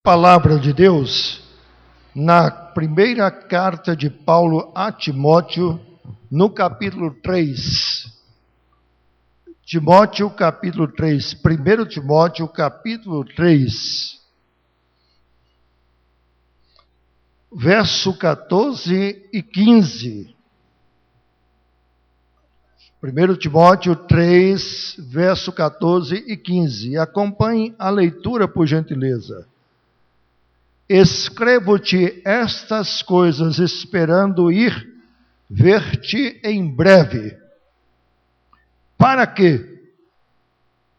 Palavra de Deus, na primeira carta de Paulo a Timóteo, no capítulo 3. Timóteo, capítulo 3. 1 Timóteo, capítulo 3. Verso 14 e 15. 1 Timóteo 3, verso 14 e 15. Acompanhe a leitura, por gentileza. Escrevo-te estas coisas, esperando ir ver-te em breve, para que,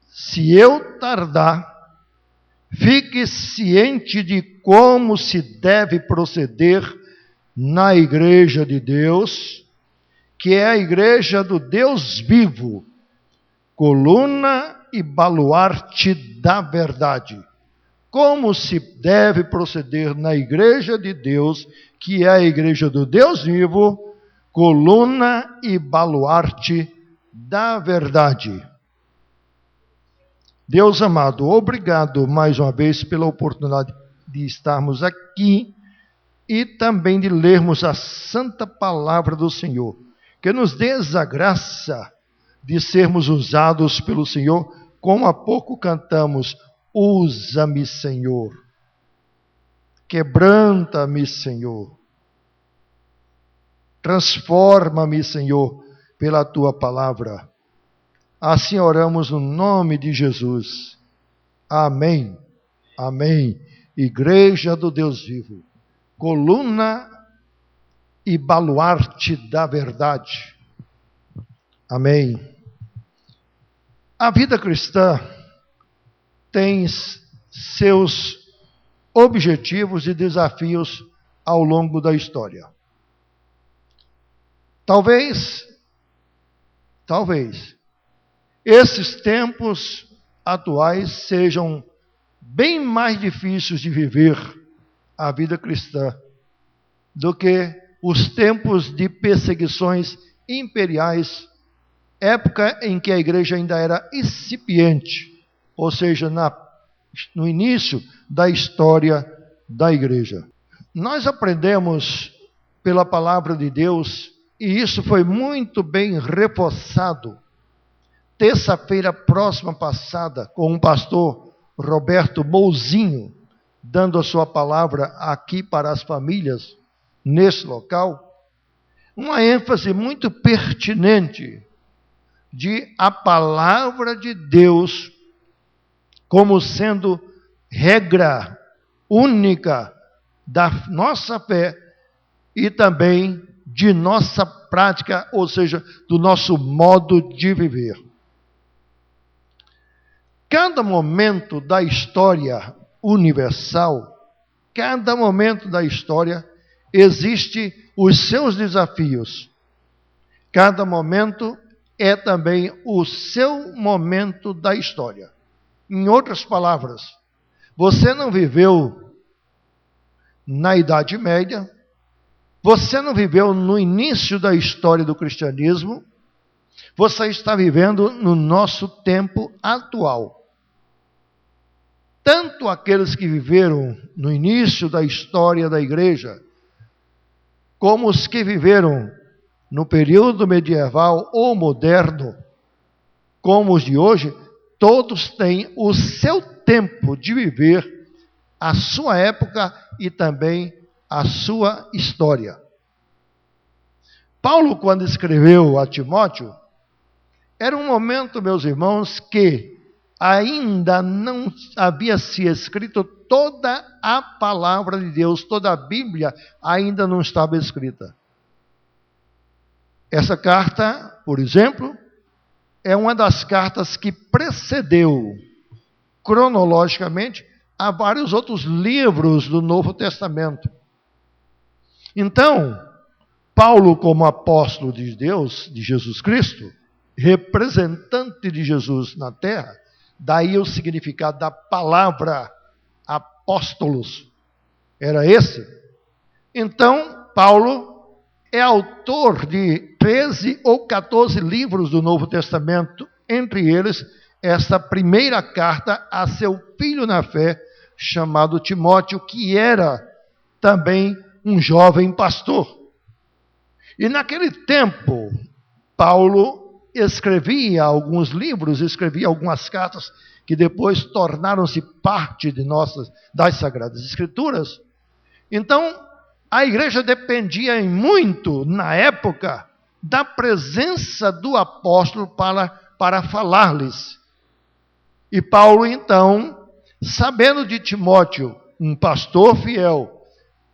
se eu tardar, fique ciente de como se deve proceder na igreja de Deus, que é a igreja do Deus vivo, coluna e baluarte da verdade. Como se deve proceder na igreja de Deus, que é a igreja do Deus vivo, coluna e baluarte da verdade. Deus amado, obrigado mais uma vez pela oportunidade de estarmos aqui e também de lermos a santa palavra do Senhor, que nos dê a graça de sermos usados pelo Senhor, como há pouco cantamos: usa-me, Senhor, quebranta-me, Senhor, transforma-me, Senhor, pela Tua palavra. Assim oramos no nome de Jesus. Amém. Amém. Igreja do Deus vivo, coluna e baluarte da verdade. Amém. A vida cristã tem seus objetivos e desafios ao longo da história. Talvez, esses tempos atuais sejam bem mais difíceis de viver a vida cristã do que os tempos de perseguições imperiais, época em que a igreja ainda era incipiente, ou seja, no início da história da igreja. Nós aprendemos pela palavra de Deus, e isso foi muito bem reforçado, terça-feira próxima passada, com o pastor Roberto Mouzinho, dando a sua palavra aqui para as famílias, nesse local, uma ênfase muito pertinente de a palavra de Deus como sendo regra única da nossa fé e também de nossa prática, ou seja, do nosso modo de viver. Cada momento da história universal, cada momento da história, existe os seus desafios. Cada momento é também o seu momento da história. Em outras palavras, você não viveu na Idade Média, você não viveu no início da história do cristianismo, você está vivendo no nosso tempo atual. Tanto aqueles que viveram no início da história da igreja, como os que viveram no período medieval ou moderno, como os de hoje, todos têm o seu tempo de viver, a sua época e também a sua história. Paulo, quando escreveu a Timóteo, era um momento, meus irmãos, que ainda não havia se escrito toda a palavra de Deus, toda a Bíblia ainda não estava escrita. Essa carta, por exemplo, é uma das cartas que precedeu cronologicamente a vários outros livros do Novo Testamento. Então, Paulo, como apóstolo de Deus, de Jesus Cristo, representante de Jesus na terra, daí o significado da palavra apóstolos, era esse. Então, Paulo é autor de 13 ou 14 livros do Novo Testamento, entre eles, esta primeira carta a seu filho na fé, chamado Timóteo, que era também um jovem pastor. E naquele tempo, Paulo escrevia alguns livros, escrevia algumas cartas que depois tornaram-se parte de das Sagradas Escrituras. Então, a igreja dependia muito, na época, da presença do apóstolo para falar-lhes. E Paulo, então, sabendo de Timóteo, um pastor fiel,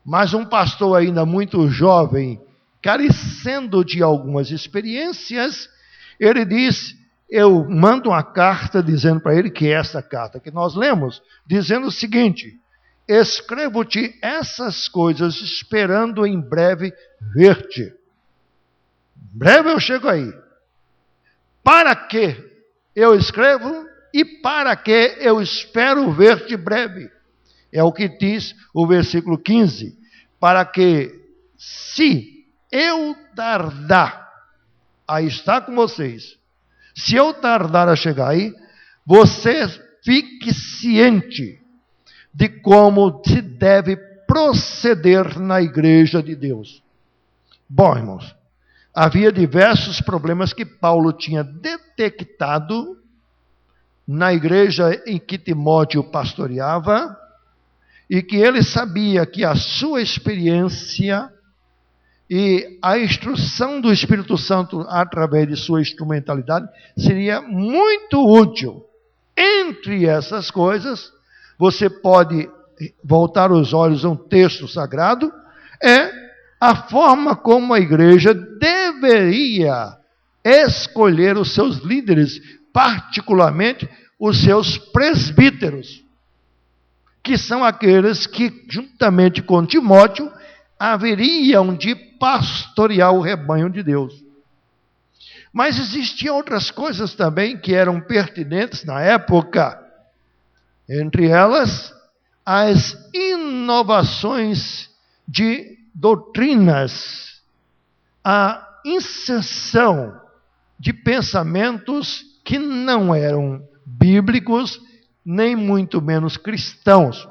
mas um pastor ainda muito jovem, carecendo de algumas experiências, ele diz: eu mando uma carta dizendo para ele, que é essa carta que nós lemos, dizendo o seguinte: escrevo-te essas coisas, esperando em breve ver-te. Em breve eu chego aí. Para que eu escrevo e para que eu espero ver-te breve. É o que diz o versículo 15. Para que, se eu tardar a estar com vocês, se eu tardar a chegar aí, você fique ciente de como se deve proceder na igreja de Deus. Bom, irmãos, havia diversos problemas que Paulo tinha detectado na igreja em que Timóteo pastoreava, e que ele sabia que a sua experiência e a instrução do Espírito Santo através de sua instrumentalidade seria muito útil. Entre essas coisas, você pode voltar os olhos a um texto sagrado, é a forma como a igreja deveria escolher os seus líderes, particularmente os seus presbíteros, que são aqueles que, juntamente com Timóteo, haveriam de pastorear o rebanho de Deus. Mas existiam outras coisas também que eram pertinentes na época. Entre elas, as inovações de doutrinas, a inserção de pensamentos que não eram bíblicos, nem muito menos cristãos.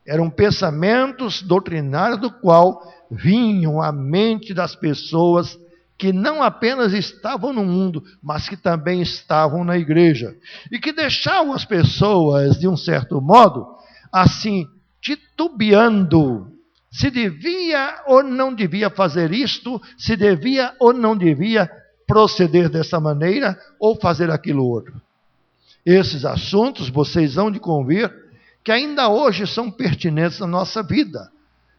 Eram pensamentos doutrinários do qual vinham à mente das pessoas que não apenas estavam no mundo, mas que também estavam na igreja. E que deixavam as pessoas, de um certo modo, assim, titubeando, se devia ou não devia fazer isto, se devia ou não devia proceder dessa maneira, ou fazer aquilo outro. Esses assuntos, vocês hão de convir, que ainda hoje são pertinentes na nossa vida.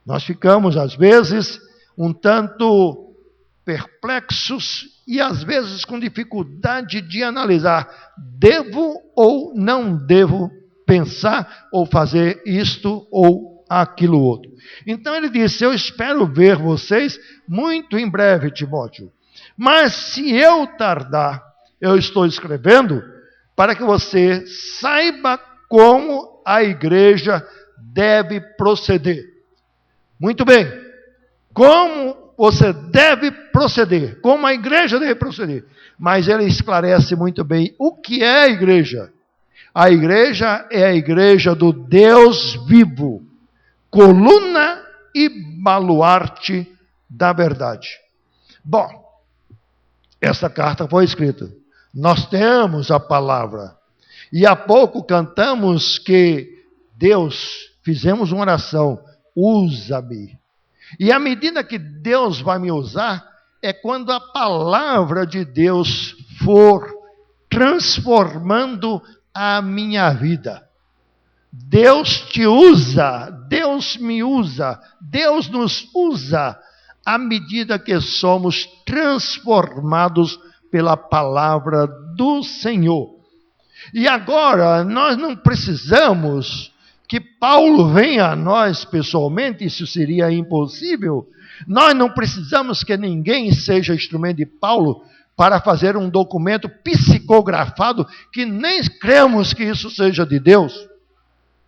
Nós ficamos, às vezes, um tanto perplexos e, às vezes, com dificuldade de analisar: devo ou não devo pensar ou fazer isto ou aquilo outro. Então ele disse: eu espero ver vocês muito em breve, Timóteo. Mas se eu tardar, eu estou escrevendo para que você saiba como a igreja deve proceder. Muito bem. Como você deve proceder, como a igreja deve proceder. Mas ele esclarece muito bem o que é a igreja. A igreja é a igreja do Deus vivo, coluna e baluarte da verdade. Bom, essa carta foi escrita. Nós temos a palavra. E há pouco cantamos que Deus, fizemos uma oração, usa-me. E à medida que Deus vai me usar, é quando a palavra de Deus for transformando a minha vida. Deus te usa, Deus me usa, Deus nos usa à medida que somos transformados pela palavra do Senhor. E agora, nós não precisamos que Paulo venha a nós pessoalmente, isso seria impossível. Nós não precisamos que ninguém seja instrumento de Paulo para fazer um documento psicografado, que nem cremos que isso seja de Deus.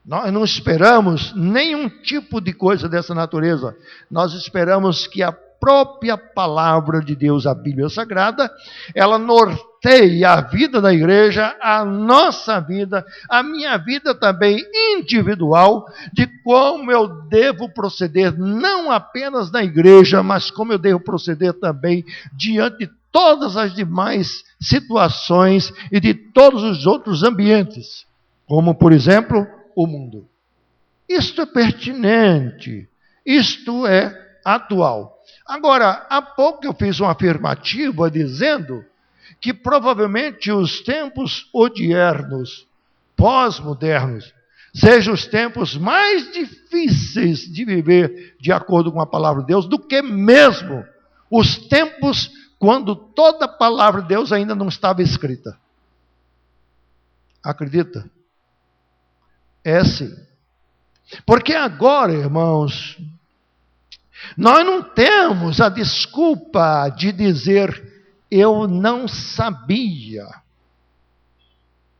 Nós não esperamos nenhum tipo de coisa dessa natureza. Nós esperamos que a própria palavra de Deus, a Bíblia Sagrada, ela norteia a vida da igreja, a nossa vida, a minha vida também individual, de como eu devo proceder, não apenas na igreja, mas como eu devo proceder também diante de todas as demais situações e de todos os outros ambientes, como, por exemplo, o mundo. Isto é pertinente, isto é atual. Agora, há pouco eu fiz uma afirmativa dizendo que provavelmente os tempos odiernos, pós-modernos, sejam os tempos mais difíceis de viver de acordo com a palavra de Deus do que mesmo os tempos quando toda a palavra de Deus ainda não estava escrita. Acredita? É sim. Porque agora, irmãos, nós não temos a desculpa de dizer eu não sabia.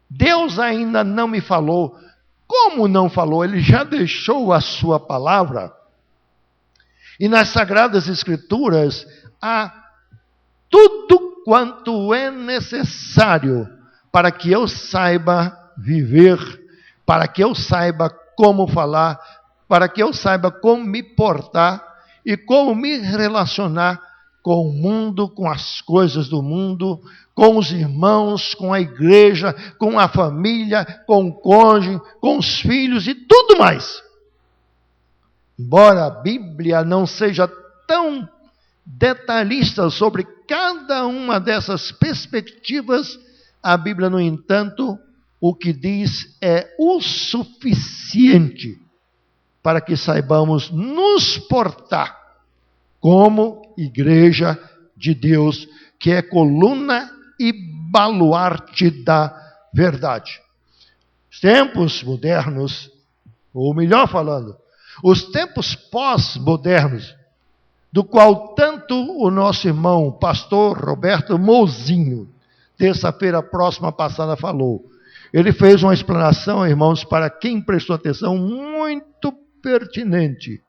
Deus ainda não me falou. Como não falou? Ele já deixou a sua palavra. E nas Sagradas Escrituras há tudo quanto é necessário para que eu saiba viver, para que eu saiba como falar, para que eu saiba como me portar e como me relacionar com o mundo, com as coisas do mundo, com os irmãos, com a igreja, com a família, com o cônjuge, com os filhos e tudo mais. Embora a Bíblia não seja tão detalhista sobre cada uma dessas perspectivas, a Bíblia, no entanto, o que diz é o suficiente para que saibamos nos portar como igreja de Deus, que é coluna e baluarte da verdade. Os tempos modernos, ou melhor falando, os tempos pós-modernos, do qual tanto o nosso irmão, pastor Roberto Mouzinho, terça-feira próxima passada falou. Ele fez uma explanação, irmãos, para quem prestou atenção, muito pertinente,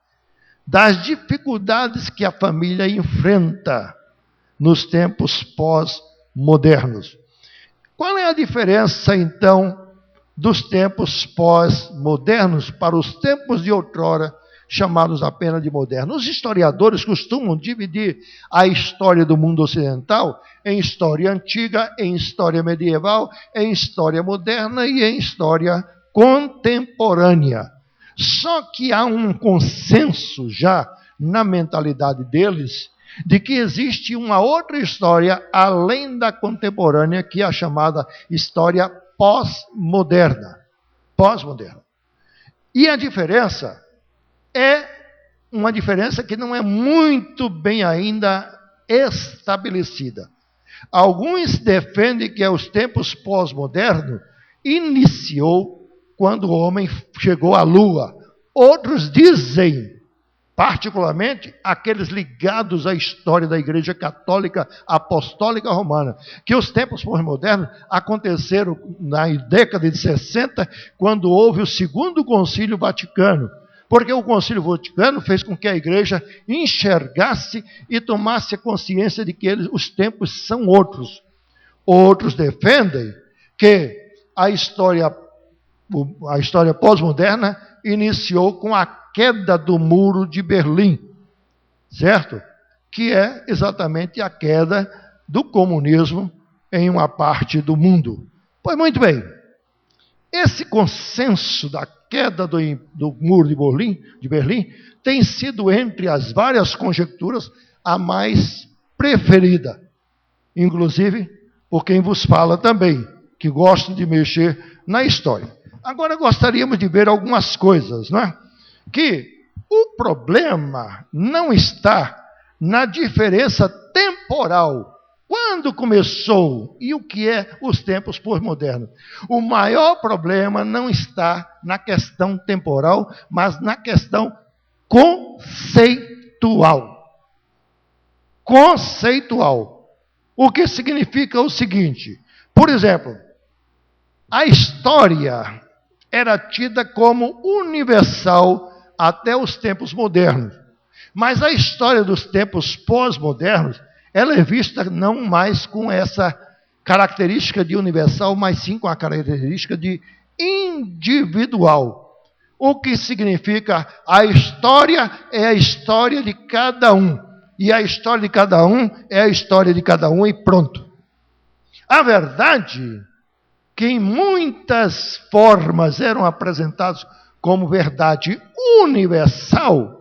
das dificuldades que a família enfrenta nos tempos pós-modernos. Qual é a diferença, então, dos tempos pós-modernos para os tempos de outrora, chamados apenas de modernos? Os historiadores costumam dividir a história do mundo ocidental em história antiga, em história medieval, em história moderna e em história contemporânea. Só que há um consenso já na mentalidade deles de que existe uma outra história além da contemporânea, que é a chamada história pós-moderna. Pós-moderna. E a diferença é uma diferença que não é muito bem ainda estabelecida. Alguns defendem que os tempos pós-modernos iniciou quando o homem chegou à Lua. Outros dizem, particularmente aqueles ligados à história da Igreja Católica Apostólica Romana, que os tempos pós-modernos aconteceram na década de 60, quando houve o Segundo Concílio Vaticano. Porque o Concílio Vaticano fez com que a igreja enxergasse e tomasse a consciência de que os tempos são outros. Outros defendem que a história pós-moderna iniciou com a queda do Muro de Berlim, certo? Que é exatamente a queda do comunismo em uma parte do mundo. Pois muito bem, esse consenso da queda do Muro de Berlim tem sido, entre as várias conjecturas, a mais preferida. Inclusive por quem vos fala também, que gosta de mexer na história. Agora gostaríamos de ver algumas coisas, não é? Que o problema não está na diferença temporal. Quando começou e o que é os tempos pós-modernos? O maior problema não está na questão temporal, mas na questão conceitual. Conceitual. O que significa o seguinte: por exemplo, a história era tida como universal até os tempos modernos. Mas a história dos tempos pós-modernos, ela é vista não mais com essa característica de universal, mas sim com a característica de individual. O que significa a história é a história de cada um. E a história de cada um é a história de cada um e pronto. A verdade, que em muitas formas eram apresentados como verdade universal,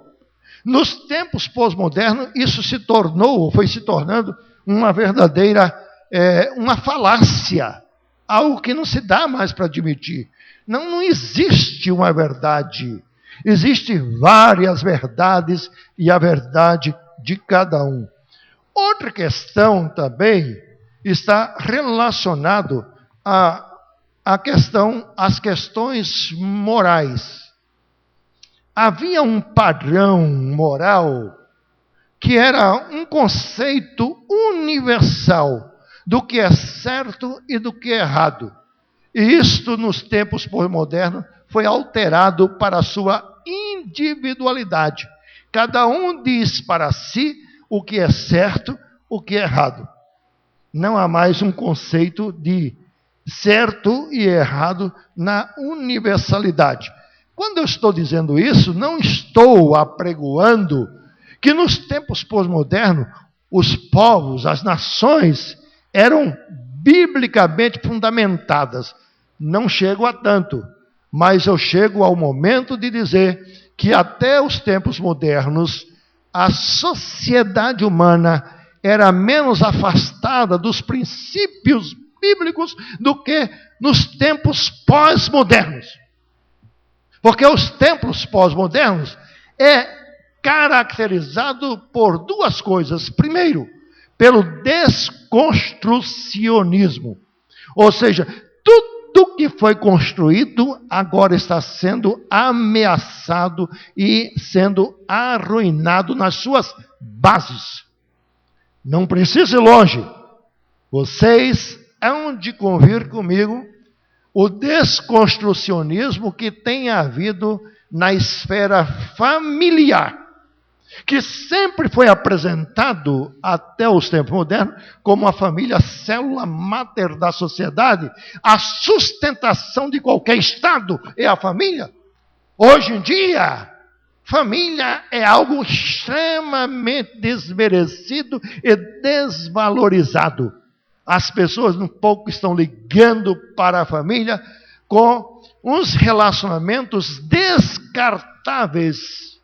nos tempos pós-modernos isso se tornou, ou foi se tornando, uma verdadeira, uma falácia, algo que não se dá mais para admitir. Não existe uma verdade, existem várias verdades e a verdade de cada um. Outra questão também está relacionado às questões morais. Havia um padrão moral que era um conceito universal do que é certo e do que é errado. E isto, nos tempos pós-modernos, foi alterado para a sua individualidade. Cada um diz para si o que é certo, o que é errado. Não há mais um conceito de certo e errado na universalidade. Quando eu estou dizendo isso, não estou apregoando que nos tempos pós-modernos os povos, as nações, eram biblicamente fundamentadas. Não chego a tanto, mas eu chego ao momento de dizer que até os tempos modernos a sociedade humana era menos afastada dos princípios bíblicos do que nos tempos pós-modernos. Porque os tempos pós-modernos é caracterizado por duas coisas. Primeiro, pelo desconstrucionismo. Ou seja, tudo que foi construído agora está sendo ameaçado e sendo arruinado nas suas bases. Não precisa ir longe. Vocês hão de convir comigo o desconstrucionismo que tem havido na esfera familiar, que sempre foi apresentado até os tempos modernos como a família célula máter da sociedade. A sustentação de qualquer Estado é a família. Hoje em dia, família é algo extremamente desmerecido e desvalorizado. As pessoas um pouco estão ligando para a família com uns relacionamentos descartáveis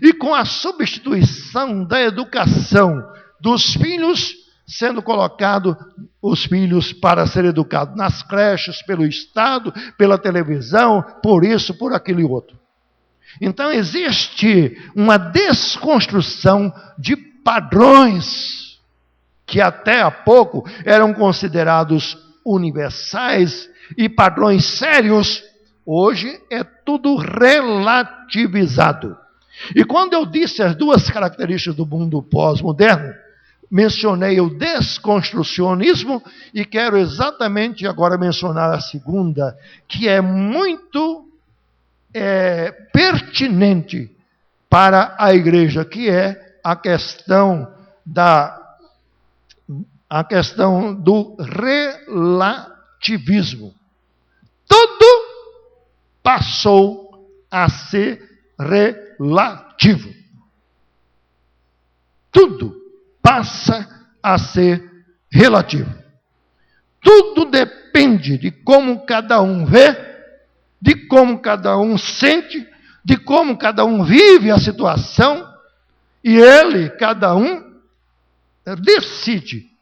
e com a substituição da educação dos filhos, sendo colocado os filhos para ser educados nas creches, pelo Estado, pela televisão, por isso, por aquilo e outro. Então existe uma desconstrução de padrões que até há pouco eram considerados universais e padrões sérios. Hoje é tudo relativizado. E quando eu disse as duas características do mundo pós-moderno, mencionei o desconstrucionismo e quero exatamente agora mencionar a segunda, que é muito pertinente para a igreja, que é a questão do relativismo. Tudo passou a ser relativo. Tudo passa a ser relativo. Tudo depende de como cada um vê, de como cada um sente, de como cada um vive a situação, e cada um decide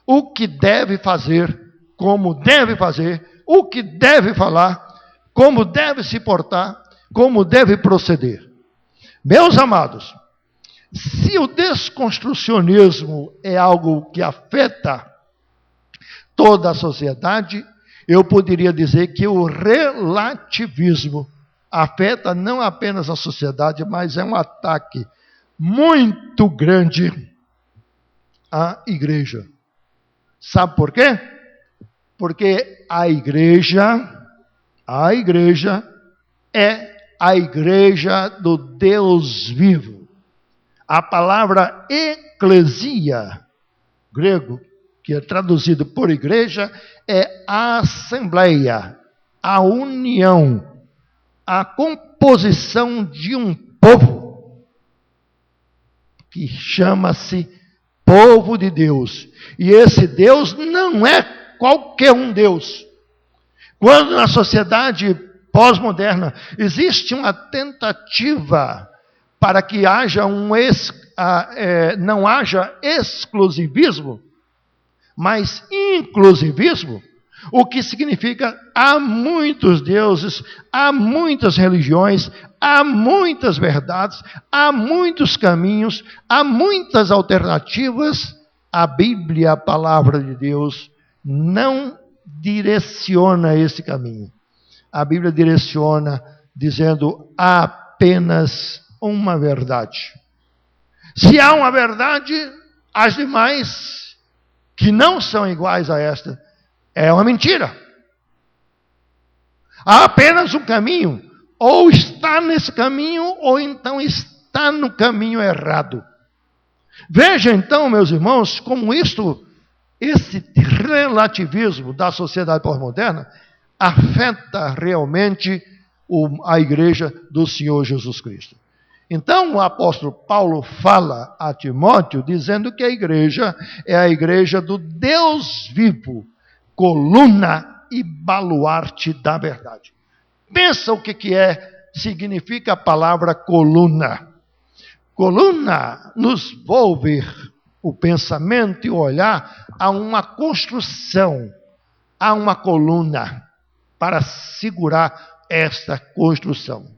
o que deve fazer, como deve fazer, o que deve falar, como deve se portar, como deve proceder. Meus amados, se o desconstrucionismo é algo que afeta toda a sociedade, eu poderia dizer que o relativismo afeta não apenas a sociedade, mas é um ataque muito grande à igreja. Sabe por quê? Porque a igreja é a igreja do Deus vivo. A palavra eclesia, grego, que é traduzido por igreja, é a assembleia, a união, a composição de um povo, que chama-se povo de Deus. E esse Deus não é qualquer um Deus. Quando na sociedade pós-moderna existe uma tentativa para que haja não haja exclusivismo, mas inclusivismo, o que significa há muitos deuses, há muitas religiões, há muitas verdades, há muitos caminhos, há muitas alternativas. A Bíblia, a palavra de Deus, não direciona esse caminho. A Bíblia direciona dizendo há apenas uma verdade. Se há uma verdade, as demais que não são iguais a esta é uma mentira. Há apenas um caminho, ou está nesse caminho, ou então está no caminho errado. Veja então, meus irmãos, como esse relativismo da sociedade pós-moderna afeta realmente a igreja do Senhor Jesus Cristo. Então o apóstolo Paulo fala a Timóteo dizendo que a igreja é a igreja do Deus vivo, coluna e baluarte da verdade. Pensa o que significa a palavra coluna. Coluna nos volve o pensamento e o olhar a uma construção, a uma coluna para segurar esta construção.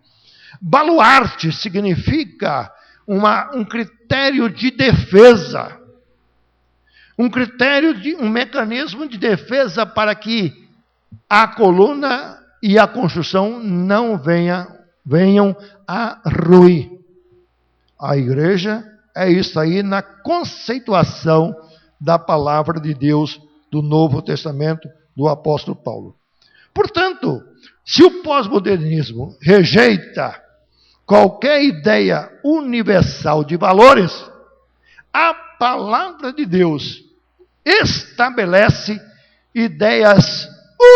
Baluarte significa um critério de defesa, um mecanismo de defesa para que a coluna e a construção não venham a ruir. A igreja é isso aí na conceituação da palavra de Deus do Novo Testamento do apóstolo Paulo. Portanto, se o pós-modernismo rejeita qualquer ideia universal de valores, a palavra de Deus estabelece ideias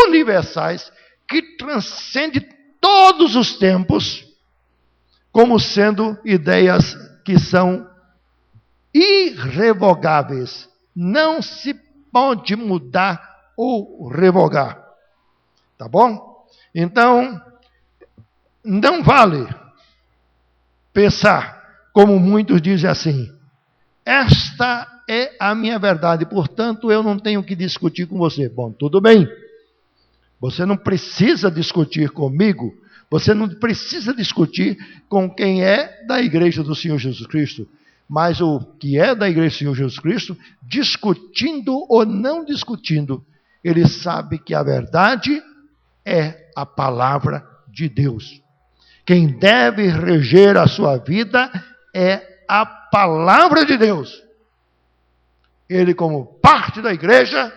universais que transcendem todos os tempos, como sendo ideias que são irrevogáveis. Não se pode mudar ou revogar. Tá bom? Então, não vale pensar, como muitos dizem assim, esta é a minha verdade, portanto eu não tenho que discutir com você. Bom, tudo bem. Você não precisa discutir comigo, você não precisa discutir com quem é da igreja do Senhor Jesus Cristo. Mas o que é da igreja do Senhor Jesus Cristo, discutindo ou não discutindo, ele sabe que a verdade é a palavra de Deus. Quem deve reger a sua vida é a palavra de Deus. Ele, como parte da igreja,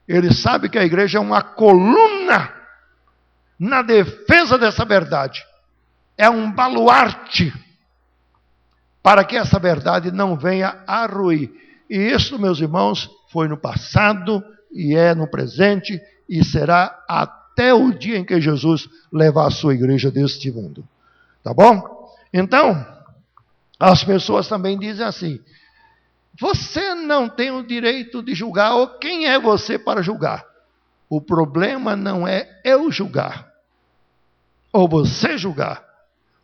ele sabe que a igreja é uma coluna na defesa dessa verdade. É um baluarte para que essa verdade não venha a ruir. E isso, meus irmãos, foi no passado, e é no presente, e será até o dia em que Jesus levar a sua igreja deste mundo. Tá bom? Então, as pessoas também dizem assim, você não tem o direito de julgar, ou quem é você para julgar? O problema não é eu julgar, ou você julgar.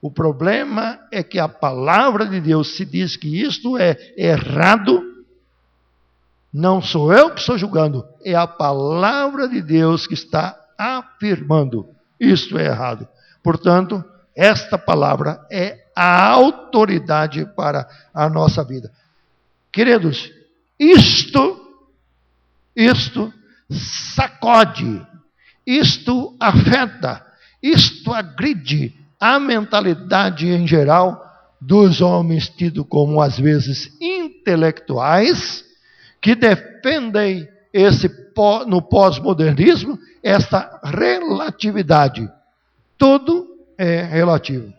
O problema é que a palavra de Deus se diz que isto é errado, não sou eu que estou julgando, é a palavra de Deus que está afirmando isto é errado. Portanto, esta palavra é a autoridade para a nossa vida. Queridos, isto sacode, isto afeta, isto agride a mentalidade em geral dos homens tidos como, às vezes, intelectuais, que defendem no pós-modernismo, esta relatividade. Tudo é relativo.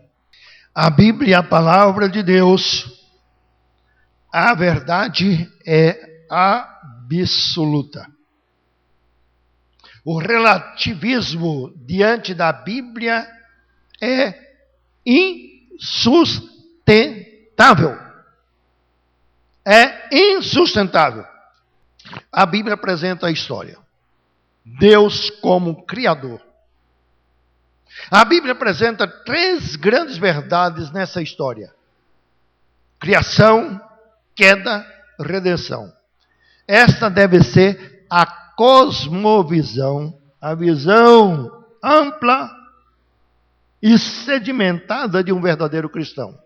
A Bíblia, a palavra de Deus, a verdade é absoluta. O relativismo diante da Bíblia é insustentável. É insustentável. A Bíblia apresenta a história. Deus como Criador. A Bíblia apresenta 3 grandes verdades nessa história: criação, queda, redenção. Esta deve ser a cosmovisão, a visão ampla e sedimentada de um verdadeiro cristão.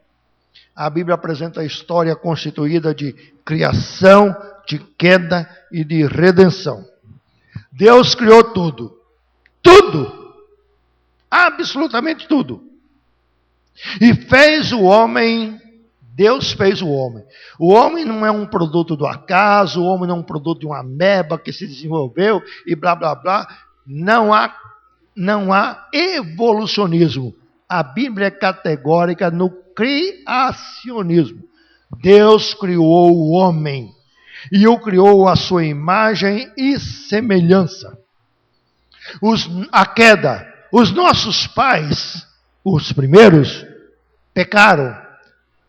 A Bíblia apresenta a história constituída de criação, de queda e de redenção. Deus criou tudo. Tudo. Absolutamente tudo. E fez o homem. Deus fez o homem. O homem não é um produto do acaso, o homem não é um produto de uma ameba que se desenvolveu e blá, blá, blá. Não há evolucionismo. A Bíblia é categórica no criacionismo. Deus criou o homem e o criou à sua imagem e semelhança. A queda, os nossos pais, os primeiros, pecaram.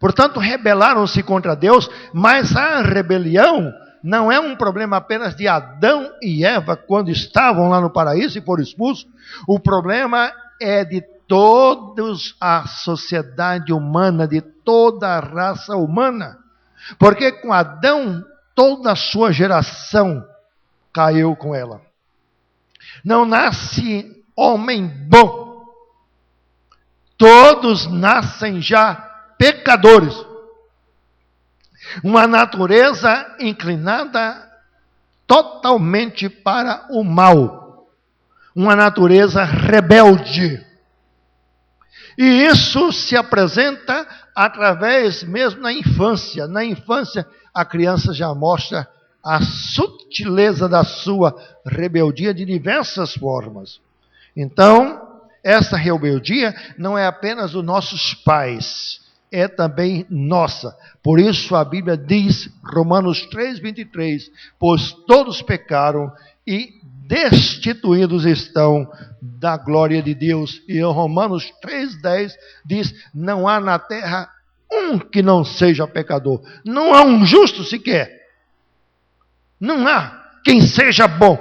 Portanto, rebelaram-se contra Deus, mas a rebelião não é um problema apenas de Adão e Eva quando estavam lá no paraíso e foram expulsos. O problema é de toda a sociedade humana, de toda a raça humana. Porque com Adão, toda a sua geração caiu com ela. Não nasce homem bom. Todos nascem já pecadores. Uma natureza inclinada totalmente para o mal. Uma natureza rebelde. E isso se apresenta através mesmo na infância. Na infância, a criança já mostra a sutileza da sua rebeldia de diversas formas. Então, essa rebeldia não é apenas dos nossos pais, é também nossa. Por isso a Bíblia diz, Romanos 3:23, pois todos pecaram e destituídos estão da glória de Deus. E em Romanos 3:10 diz, não há na terra um que não seja pecador. Não há um justo sequer. Não há quem seja bom.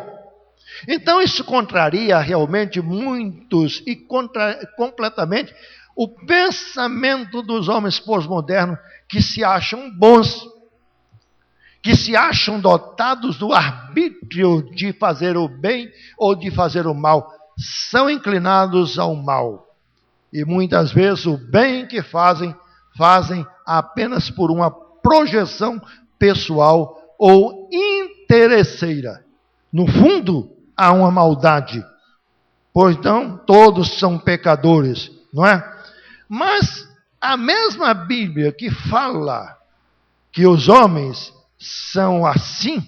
Então isso contraria realmente muitos e completamente o pensamento dos homens pós-modernos que se acham bons, que se acham dotados do arbítrio de fazer o bem ou de fazer o mal. São inclinados ao mal. E muitas vezes o bem que fazem apenas por uma projeção pessoal ou interesseira. No fundo, há uma maldade. Pois não, todos são pecadores, não é? Mas a mesma Bíblia que fala que os homens são assim,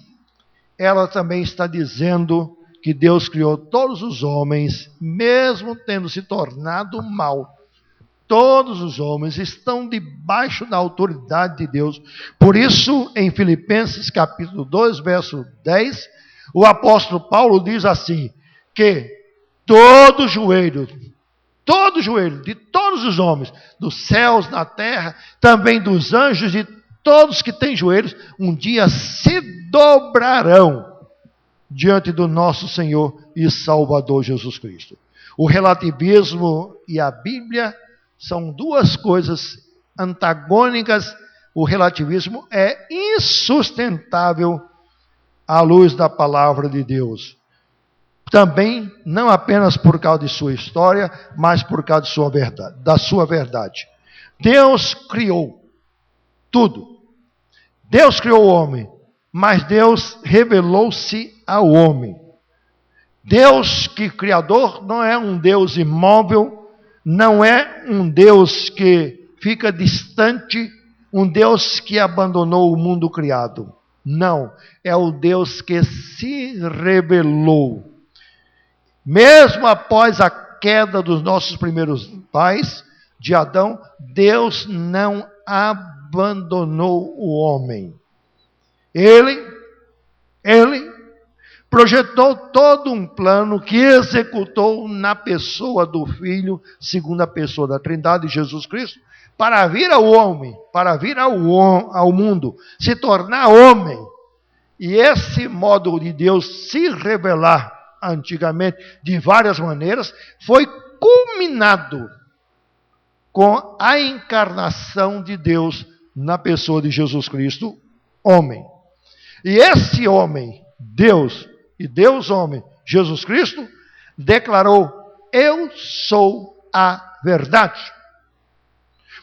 ela também está dizendo que Deus criou todos os homens, mesmo tendo se tornado mal. Todos os homens estão debaixo da autoridade de Deus. Por isso, em Filipenses capítulo 2, verso 10, o apóstolo Paulo diz assim, que todo joelho de todos os homens, dos céus, da terra, também dos anjos, de todos que têm joelhos, um dia se dobrarão diante do nosso Senhor e Salvador Jesus Cristo. O relativismo e a Bíblia são duas coisas antagônicas. O relativismo é insustentável à luz da palavra de Deus. Também, não apenas por causa de sua história, mas por causa de sua verdade, da sua verdade. Deus criou tudo. Deus criou o homem, mas Deus revelou-se ao homem. Deus, que criador, não é um Deus imóvel, não é um Deus que fica distante, um Deus que abandonou o mundo criado. Não, é o Deus que se revelou. Mesmo após a queda dos nossos primeiros pais, de Adão, Deus não abandonou o homem. Ele projetou todo um plano que executou na pessoa do Filho, segunda pessoa da Trindade, Jesus Cristo, para vir ao homem, para vir ao mundo, se tornar homem. E esse modo de Deus se revelar antigamente de várias maneiras foi culminado com a encarnação de Deus na pessoa de Jesus Cristo, homem. E esse homem, Deus, e Deus homem, Jesus Cristo, declarou: eu sou a verdade.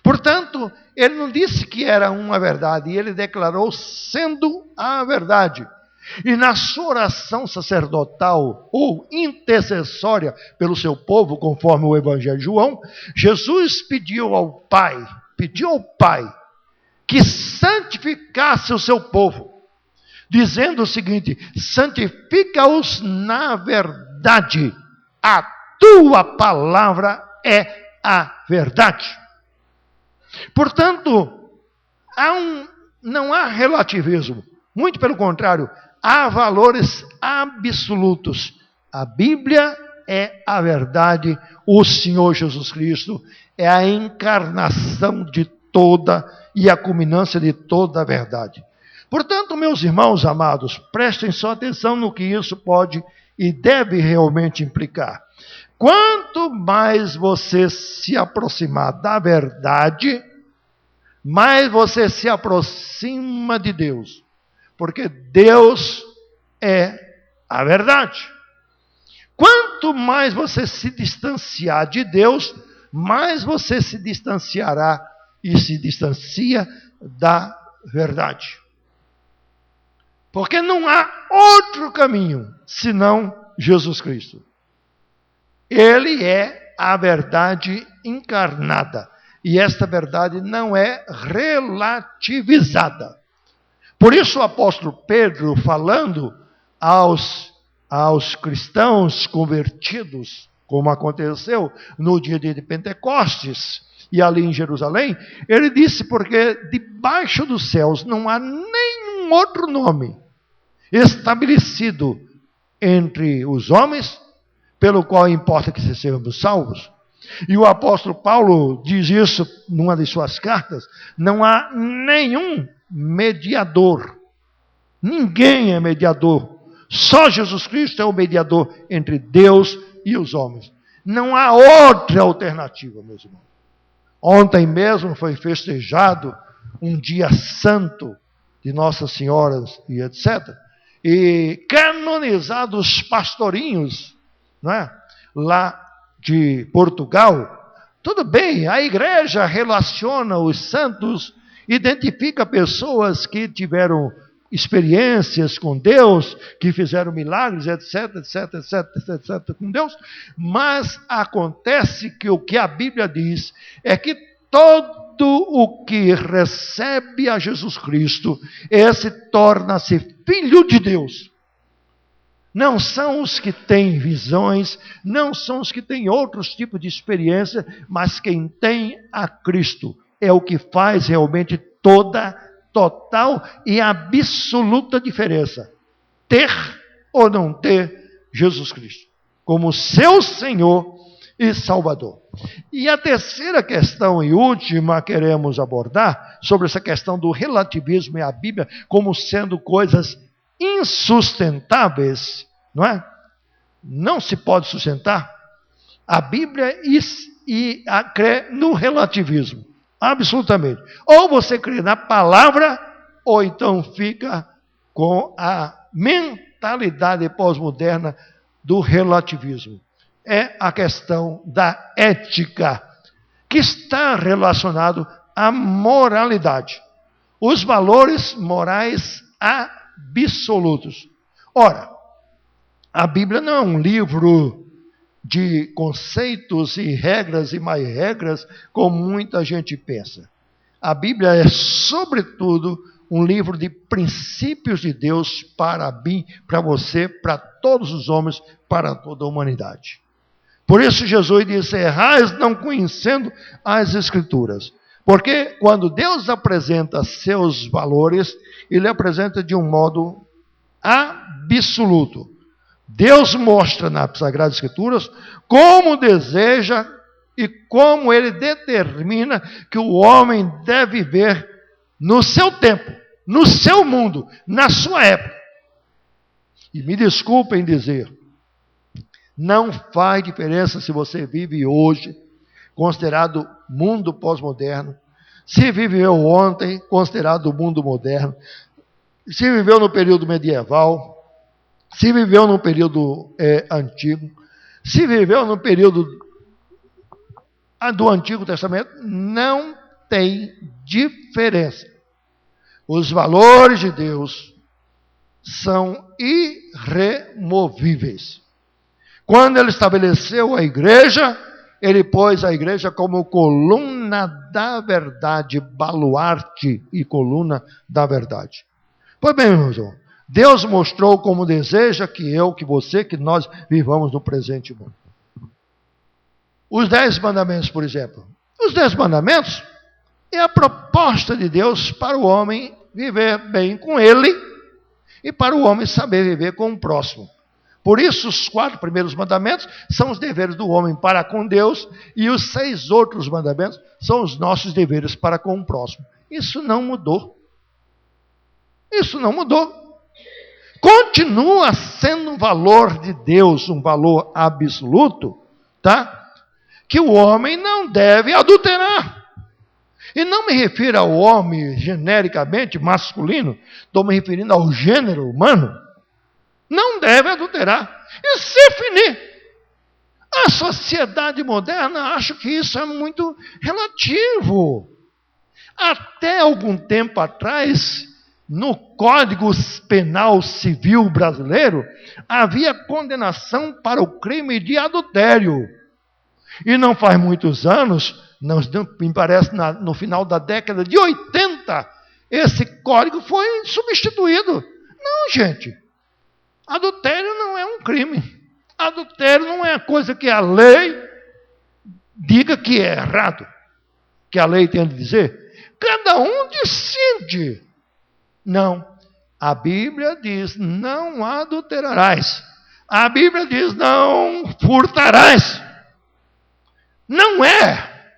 Portanto, ele não disse que era uma verdade, ele declarou sendo a verdade. E na sua oração sacerdotal ou intercessória pelo seu povo, conforme o Evangelho de João, Jesus pediu ao Pai que santificasse o seu povo, dizendo o seguinte: santifica-os na verdade, a tua palavra é a verdade. Portanto, não há relativismo, muito pelo contrário, há valores absolutos. A Bíblia é a verdade, o Senhor Jesus Cristo é a encarnação de toda e a culminância de toda a verdade. Portanto, meus irmãos amados, prestem só atenção no que isso pode e deve realmente implicar. Quanto mais você se aproximar da verdade, mais você se aproxima de Deus. Porque Deus é a verdade. Quanto mais você se distanciar de Deus, mais você se distanciará e se distancia da verdade. Porque não há outro caminho senão Jesus Cristo. Ele é a verdade encarnada. E esta verdade não é relativizada. Por isso o apóstolo Pedro, falando aos cristãos convertidos, como aconteceu no dia de Pentecostes e ali em Jerusalém, ele disse: porque debaixo dos céus não há nenhum outro nome estabelecido entre os homens pelo qual importa que sejamos salvos. E o apóstolo Paulo diz isso numa de suas cartas: não há nenhum mediador. Ninguém é mediador. Só Jesus Cristo é o mediador entre Deus e os homens. Não há outra alternativa, meus irmãos. Ontem mesmo foi festejado um dia santo de Nossa Senhora e etc. E canonizados os pastorinhos, não é? Lá de Portugal. Tudo bem, a igreja relaciona os santos, identifica pessoas que tiveram experiências com Deus, que fizeram milagres, etc, etc, etc, etc, com Deus, mas acontece que o que a Bíblia diz é que todo o que recebe a Jesus Cristo, esse torna-se filho de Deus. Não são os que têm visões, não são os que têm outros tipos de experiência, mas quem tem a Cristo é o que faz realmente toda, total e absoluta diferença. Ter ou não ter Jesus Cristo como seu Senhor e Salvador. E a terceira questão e última queremos abordar sobre essa questão do relativismo e a Bíblia como sendo coisas insustentáveis, não é? Não se pode sustentar. A Bíblia crê no relativismo, absolutamente. Ou você crê na palavra, ou então fica com a mentalidade pós-moderna do relativismo. É a questão da ética, que está relacionado à moralidade, os valores morais absolutos. Ora, a Bíblia não é um livro de conceitos e regras e mais regras, como muita gente pensa. A Bíblia é, sobretudo, um livro de princípios de Deus para mim, para você, para todos os homens, para toda a humanidade. Por isso Jesus disse: errais não conhecendo as Escrituras, Porque quando Deus apresenta seus valores, Ele apresenta de um modo absoluto. Deus mostra nas Sagradas Escrituras como deseja e como Ele determina que o homem deve viver no seu tempo, no seu mundo, na sua época. E me desculpem dizer, não faz diferença se você vive hoje, considerado mundo pós-moderno, se viveu ontem, considerado mundo moderno, se viveu no período medieval, se viveu no período antigo, se viveu no período do Antigo Testamento, não tem diferença. Os valores de Deus são irremovíveis. Quando Ele estabeleceu a igreja, Ele pôs a igreja como coluna da verdade, baluarte e coluna da verdade. Pois bem, meu irmão, Deus mostrou como deseja que eu, que você, que nós vivamos no presente mundo. Os 10 mandamentos, por exemplo. Os 10 mandamentos é a proposta de Deus para o homem viver bem com Ele e para o homem saber viver com o próximo. Por isso, os 4 primeiros mandamentos são os deveres do homem para com Deus e os 6 outros mandamentos são os nossos deveres para com o próximo. Isso não mudou. Isso não mudou. Continua sendo um valor de Deus, um valor absoluto, tá? Que o homem não deve adulterar. E não me refiro ao homem genericamente masculino, estou me referindo ao gênero humano. Não deve adulterar. E se finir. A sociedade moderna acha que isso é muito relativo. Até algum tempo atrás, no Código Penal Civil brasileiro, havia condenação para o crime de adultério. E não faz muitos anos, me parece no final da década de 80, esse código foi substituído. Não, gente. Adultério não é um crime. Adultério não é coisa que a lei diga que é errado. Que a lei tem a dizer. Cada um decide. Não. A Bíblia diz, não adulterarás. A Bíblia diz, não furtarás. Não é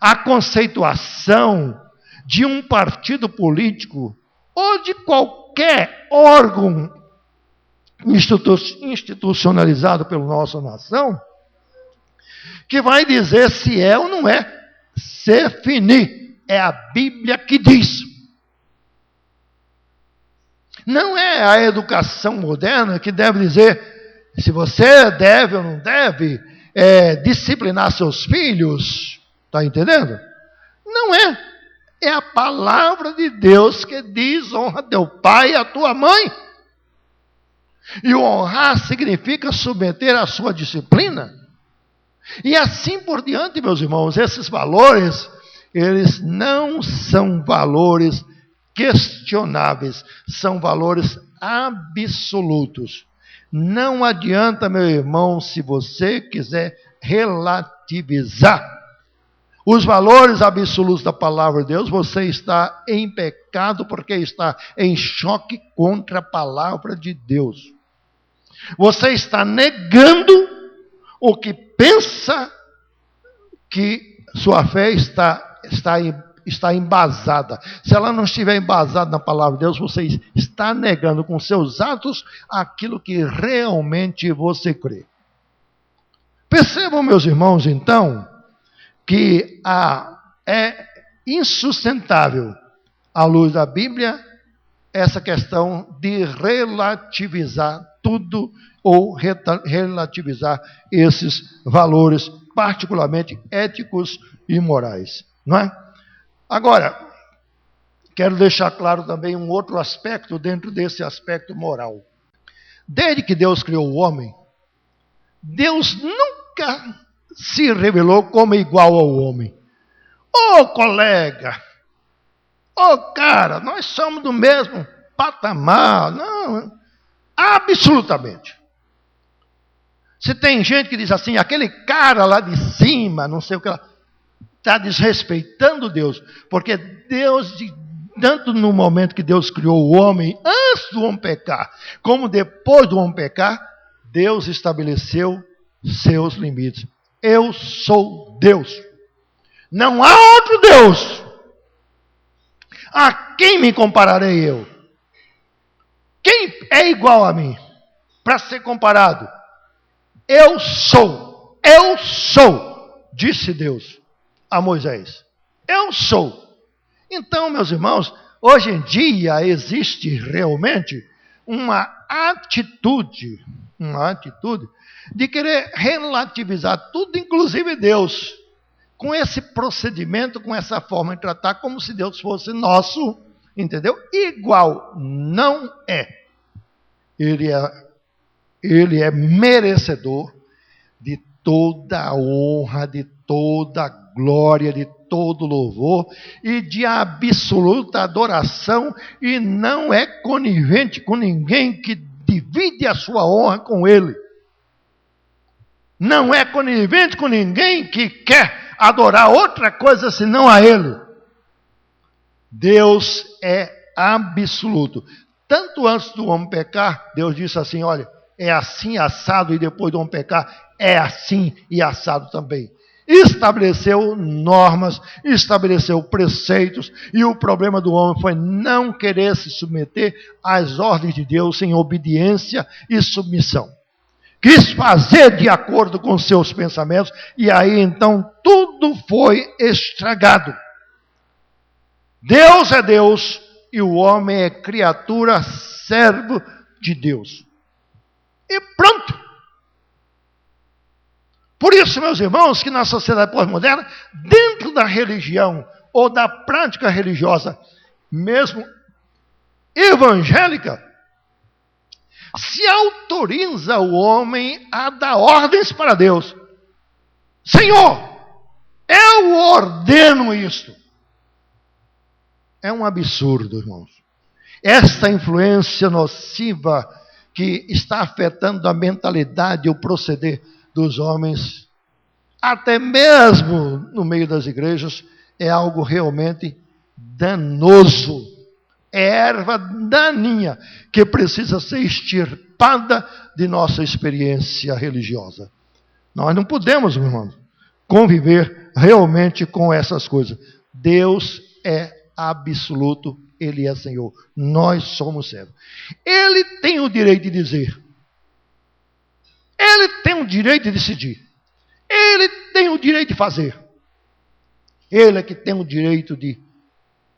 a conceituação de um partido político ou de qualquer órgão institucionalizado pela nossa nação que vai dizer se é ou não é. Se finir. É a Bíblia que diz. Não é a educação moderna que deve dizer se você deve ou não deve disciplinar seus filhos. Está entendendo? Não é. É a palavra de Deus que diz: honra teu pai e a tua mãe. E o honrar significa submeter a sua disciplina. E assim por diante, meus irmãos, esses valores, eles não são valores questionáveis, são valores absolutos. Não adianta, meu irmão, se você quiser relativizar os valores absolutos da palavra de Deus, você está em pecado porque está em choque contra a palavra de Deus. Você está negando o que pensa que sua fé está embasada. Se ela não estiver embasada na palavra de Deus, você está negando com seus atos aquilo que realmente você crê. Percebam, meus irmãos, então, que é insustentável, à luz da Bíblia, essa questão de relativizar tudo ou relativizar esses valores, particularmente éticos e morais. Não é? Agora, quero deixar claro também um outro aspecto dentro desse aspecto moral. Desde que Deus criou o homem, Deus nunca se revelou como igual ao homem. Ô colega, ô cara, nós somos do mesmo patamar. Não, absolutamente. Se tem gente que diz assim, aquele cara lá de cima, não sei o que lá. está desrespeitando Deus, porque Deus, tanto no momento que Deus criou o homem, antes do homem pecar, como depois do homem pecar, Deus estabeleceu seus limites. Eu sou Deus. Não há outro Deus. A quem me compararei eu? Quem é igual a mim para ser comparado? Eu sou, disse Deus a Moisés. Eu sou. Então, meus irmãos, hoje em dia existe realmente uma atitude de querer relativizar tudo, inclusive Deus, com esse procedimento, com essa forma de tratar, como se Deus fosse nosso, entendeu? Igual, não é. Ele é merecedor de toda a honra, de toda a glória, de todo louvor e de absoluta adoração, e não é conivente com ninguém que divide a sua honra com ele. Não é conivente com ninguém que quer adorar outra coisa senão a ele. Deus é absoluto. Tanto antes do homem pecar, Deus disse assim, olha, é assim assado, e depois do homem pecar, é assim e assado também. Estabeleceu normas, estabeleceu preceitos, e o problema do homem foi não querer se submeter às ordens de Deus em obediência e submissão. Quis fazer de acordo com seus pensamentos, e aí então tudo foi estragado. Deus é Deus e o homem é criatura, servo de Deus. E pronto. Por isso, meus irmãos, que na sociedade pós-moderna, dentro da religião ou da prática religiosa, mesmo evangélica, se autoriza o homem a dar ordens para Deus. Senhor, eu ordeno isto. É um absurdo, irmãos. Esta influência nociva que está afetando a mentalidade e o proceder dos homens, até mesmo no meio das igrejas, é algo realmente danoso. É erva daninha que precisa ser extirpada de nossa experiência religiosa. Nós não podemos, meu irmão, conviver realmente com essas coisas. Deus é absoluto, Ele é Senhor. Nós somos servos. Ele tem o direito de dizer. Ele tem o direito de decidir. Ele tem o direito de fazer. Ele é que tem o direito de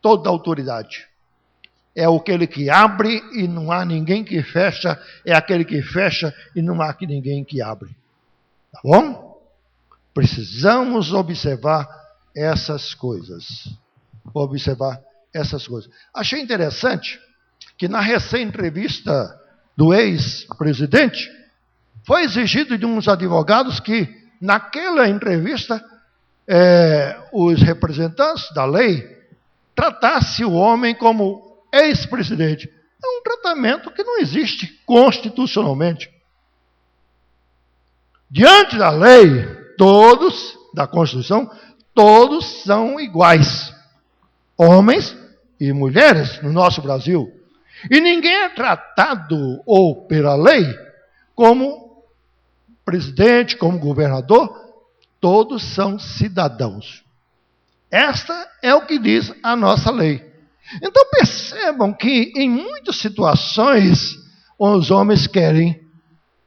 toda a autoridade. É aquele que abre e não há ninguém que fecha. É aquele que fecha e não há ninguém que abre. Tá bom? Precisamos observar essas coisas. Achei interessante que na recém-entrevista do ex-presidente, foi exigido de uns advogados que, naquela entrevista, os representantes da lei tratassem o homem como ex-presidente. É um tratamento que não existe constitucionalmente. Diante da lei, todos, da Constituição, todos são iguais. Homens e mulheres no nosso Brasil. E ninguém é tratado, ou pela lei, como presidente, como governador. Todos são cidadãos. Esta é o que diz a nossa lei. Então percebam que em muitas situações os homens querem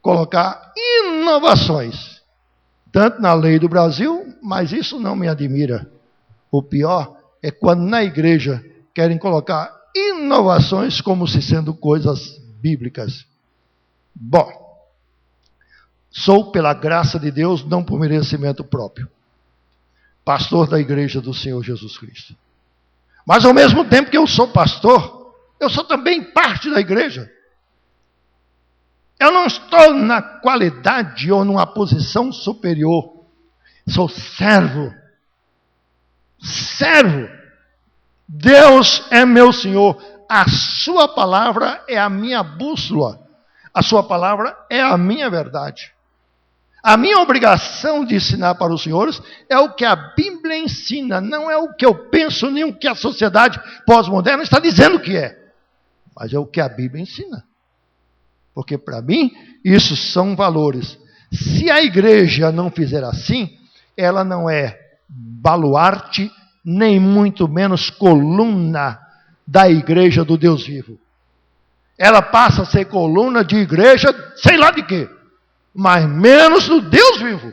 colocar inovações, tanto na lei do Brasil, mas isso não me admira. O pior é quando na igreja querem colocar inovações como se sendo coisas bíblicas. Bom, sou pela graça de Deus, não por merecimento próprio, pastor da igreja do Senhor Jesus Cristo. Mas ao mesmo tempo que eu sou pastor, eu sou também parte da igreja. Eu não estou na qualidade ou numa posição superior. Sou servo. Servo. Deus é meu Senhor. A sua palavra é a minha bússola. A sua palavra é a minha verdade. A minha obrigação de ensinar para os senhores é o que a Bíblia ensina, não é o que eu penso, nem o que a sociedade pós-moderna está dizendo que é. Mas é o que a Bíblia ensina. Porque para mim, isso são valores. Se a igreja não fizer assim, ela não é baluarte, nem muito menos coluna da igreja do Deus vivo. Ela passa a ser coluna de igreja, sei lá de quê, mas menos do Deus vivo.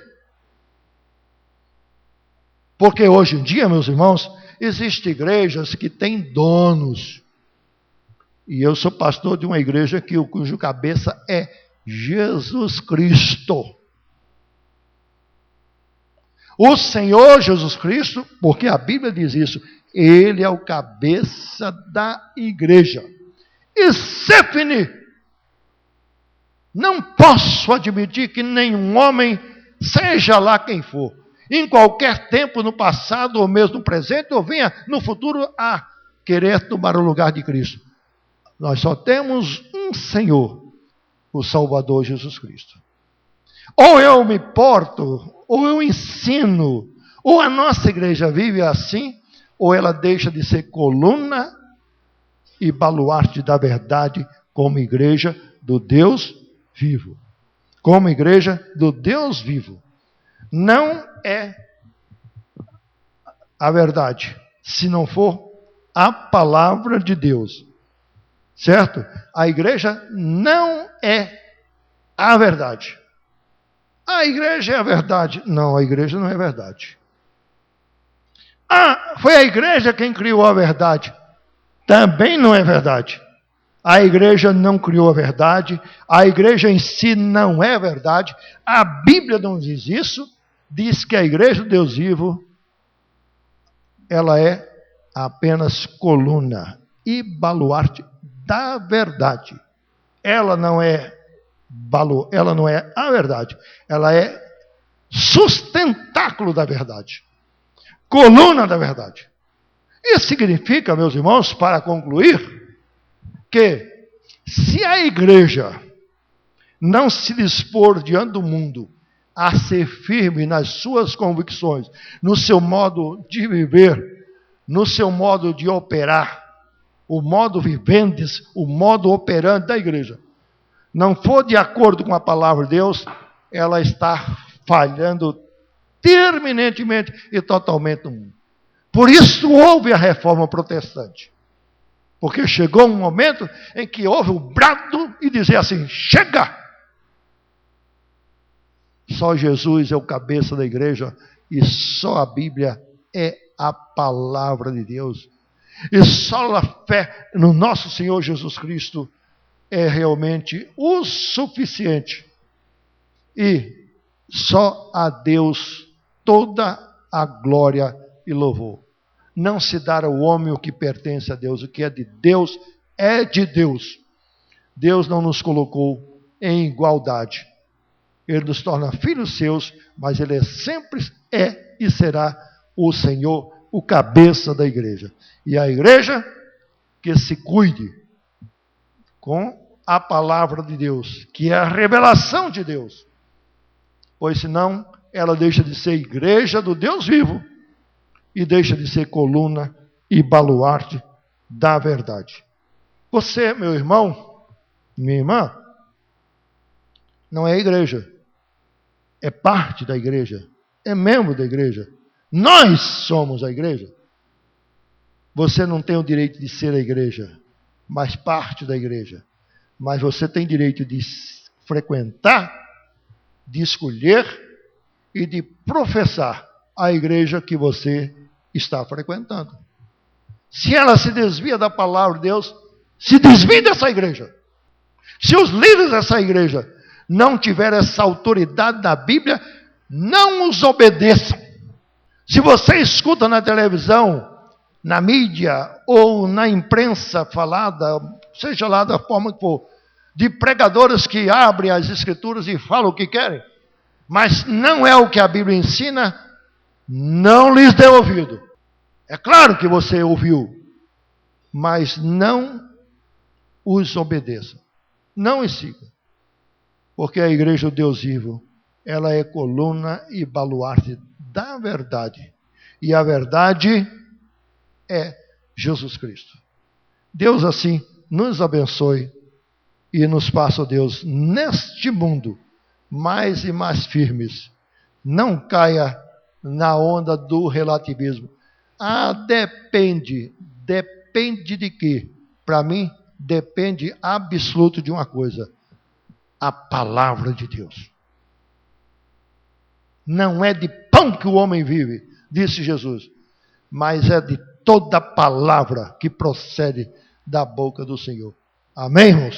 Porque hoje em dia, meus irmãos, existem igrejas que têm donos. E eu sou pastor de uma igreja cujo cabeça é Jesus Cristo. O Senhor Jesus Cristo, porque a Bíblia diz isso, Ele é o cabeça da igreja. E Stephanie, não posso admitir que nenhum homem, seja lá quem for, em qualquer tempo, no passado ou mesmo no presente, ou venha no futuro a querer tomar o lugar de Cristo. Nós só temos um Senhor, o Salvador Jesus Cristo. Ou eu me porto, ou eu ensino, ou a nossa igreja vive assim, ou ela deixa de ser coluna e baluarte da verdade como igreja do Deus vivo. Como igreja do Deus vivo. Não é a verdade, se não for a palavra de Deus. Certo? A igreja não é a verdade. A igreja é a verdade. Não, a igreja não é verdade. Foi a igreja quem criou a verdade. Também não é verdade. A igreja não criou a verdade. A igreja em si não é verdade. A Bíblia não diz isso. Diz que a igreja do Deus vivo, ela é apenas coluna e baluarte da verdade. Ela não é a verdade. Ela é sustentáculo da verdade. Coluna da verdade. Isso significa, meus irmãos, para concluir, que se a igreja não se dispor diante do mundo a ser firme nas suas convicções, no seu modo de viver, no seu modo de operar, o modo vivendes, o modo operante da igreja, não for de acordo com a palavra de Deus, ela está falhando terminantemente e totalmente no mundo. Por isso houve a reforma protestante. Porque chegou um momento em que houve o brado e dizer assim, chega! Só Jesus é o cabeça da igreja e só a Bíblia é a palavra de Deus. E só a fé no nosso Senhor Jesus Cristo é realmente o suficiente. E só a Deus toda a glória e louvor. Não se dar ao homem o que pertence a Deus. O que é de Deus é de Deus. Deus não nos colocou em igualdade. Ele nos torna filhos seus, mas Ele sempre é e será o Senhor, o cabeça da igreja. E a igreja que se cuide com a palavra de Deus, que é a revelação de Deus. Pois senão ela deixa de ser igreja do Deus vivo e deixa de ser coluna e baluarte da verdade. Você, meu irmão, minha irmã, não é igreja. É parte da igreja. É membro da igreja. Nós somos a igreja. Você não tem o direito de ser a igreja, mas parte da igreja. Mas você tem direito de frequentar, de escolher e de professar a igreja que você está frequentando. Se ela se desvia da palavra de Deus, se desvie dessa igreja. Se os líderes dessa igreja não tiverem essa autoridade da Bíblia, não os obedeçam. Se você escuta na televisão, na mídia ou na imprensa falada, seja lá da forma que for, de pregadores que abrem as escrituras e falam o que querem, mas não é o que a Bíblia ensina, não lhes dê ouvido. É claro que você ouviu, mas não os obedeça. Não os siga. Porque a igreja do Deus vivo ela é coluna e baluarte da verdade. E a verdade é Jesus Cristo. Deus assim nos abençoe e nos faça, Deus, neste mundo, mais e mais firmes. Não caia na onda do relativismo. Depende de quê? Para mim, depende absoluto de uma coisa: a palavra de Deus. Não é de pão que o homem vive, disse Jesus, mas é de toda palavra que procede da boca do Senhor. Amém, irmãos?